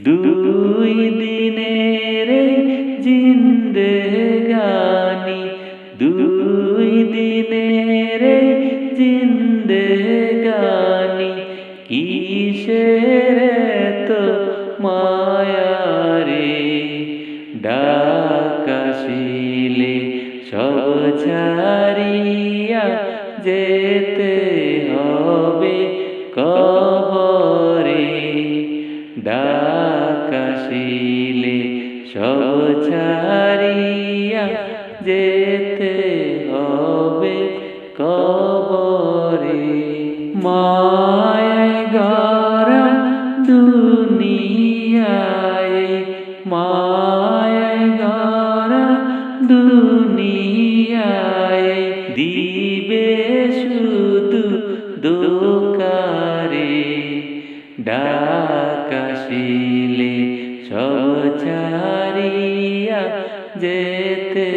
দুই দিনের জিন্দেগানি, দুই দিনের জিন্দেগানি, কিসের তো মায়ারে। ডাক আসিলে সব ছাড়িয়া যেতে হবে কবরে। ডাক আসিলে সব ছাড়িয়া যেতে হবে কবরে। মায়ায় গড়া দুনিয়ায়, মায়ায় গড়া দুনিয়ায়, দিবে শুধু দোকারে। ডাক আসিলে সব ছাড়িয়া যেতে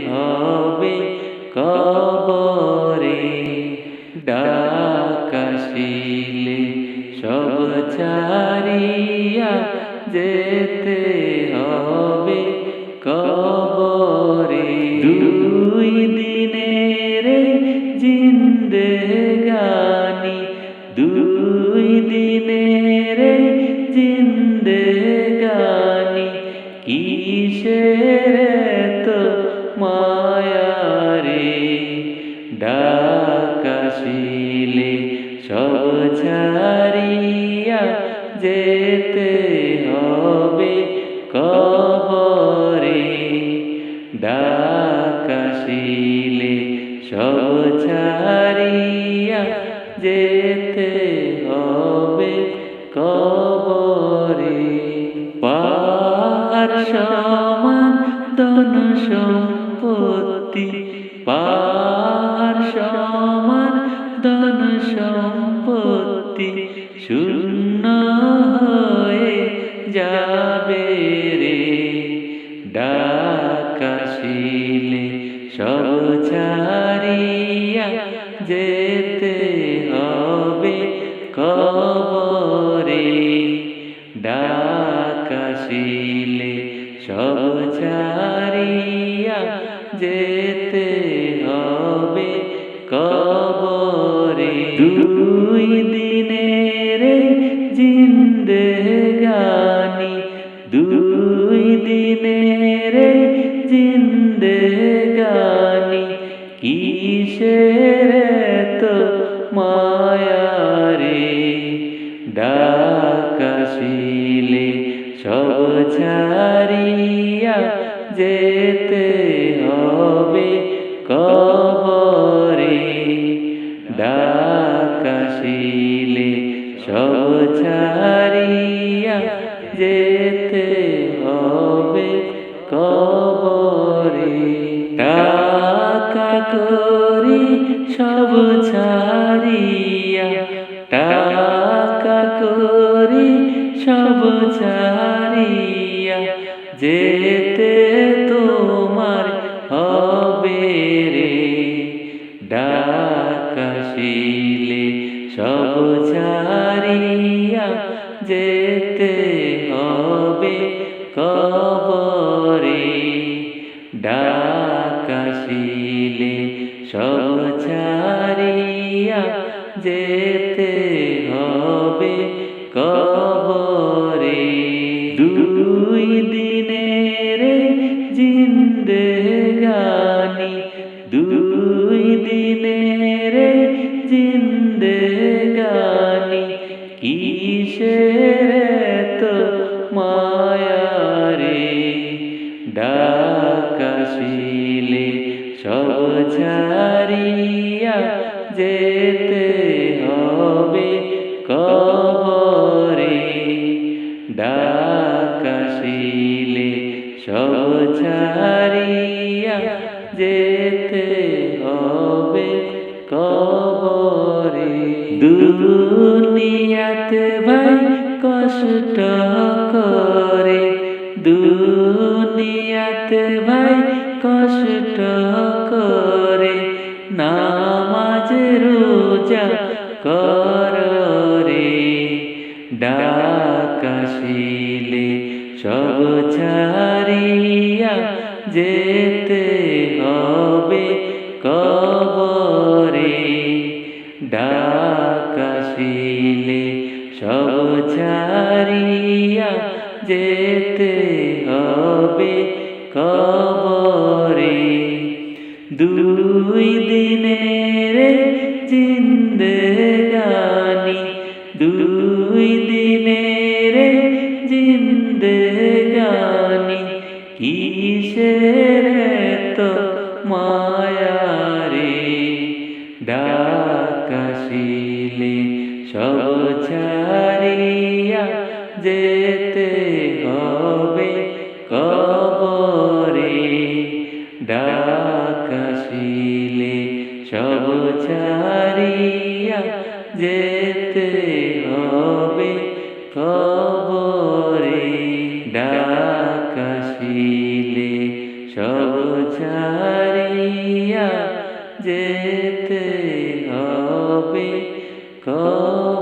হবে কবরে। ডাক আসিলে সব ছাড়িয়া যেতে হবে কবরে। দুই দিনের জিন্দেগানি, দুই দিনের জিন্দেগানি, কিসের তো মায়ারে। ডাক আসিলে সব ছাড়িয়া যেতে হবে কবরে। ডাক আসিলে সব ছাড়িয়া যেতে হবে কবরে। পাহাড় সমান ধন সম্পত্তি, পাহাড় সমান ধন সম্পত্তি, শূন্য হয়ে যাবে রে। ডাক আসিলে সব ছাড়িয়া যেতে হবে কবরে। ডাক আসিলে সব ছাড়িয়া যেতে হবে কবরে। দুই দিনের জিন্দেগানি, দুই দিনের জিন্দেগানি, কিসের তো মায়ারে। ডাক আসিলে সব ছাড়িয়া যেতে হবে কবরে। ডাক আসিলে সব ছাড়িয়া যেতে হবে কবরে। টাকা করি সব ছাড়িয়া, টাকা করি সব ছাড়িয়া যেতে তোমার হবে রে। ডাক আসিলে সব ছাড়িয়া যেতে হবে কবরে। ডাক আসিলে সব ছাড়িয়া যেতে হবে কবরে। দুই দিনের জিন্দেগানি, দুই দিনের জিন্দেগানি, কিসের তো মায়ারে। ডাক আসিলে সব ছাড়িয়া যেতে হবে কবরে। ডাক আসিলে সব ছাড়িয়া যেতে হবে কবরে। দুনিয়াতে ভাই কষ্ট করে, দুনিয়াতে ভাই কষ্ট করে, নামাজ রোজা কর রে। ডাক আসিলে যেতে হবে কবরে। ডাক আসিলে সব ছাড়িয়া যেতে হবে কবরে। 2 দিনের জিন্দেগানি, 2 দিনের জিন্দেগানি, কিসের তো মায়ারে। ডাক আসিলে সব ছাড়িয়া যেতে হবে কবরে। ডাক আসিলে সব ছাড়িয়া যেতে হবে কবরে। ডাক আসিলে সব ছাড়িয়া যেতে হবে কবরে।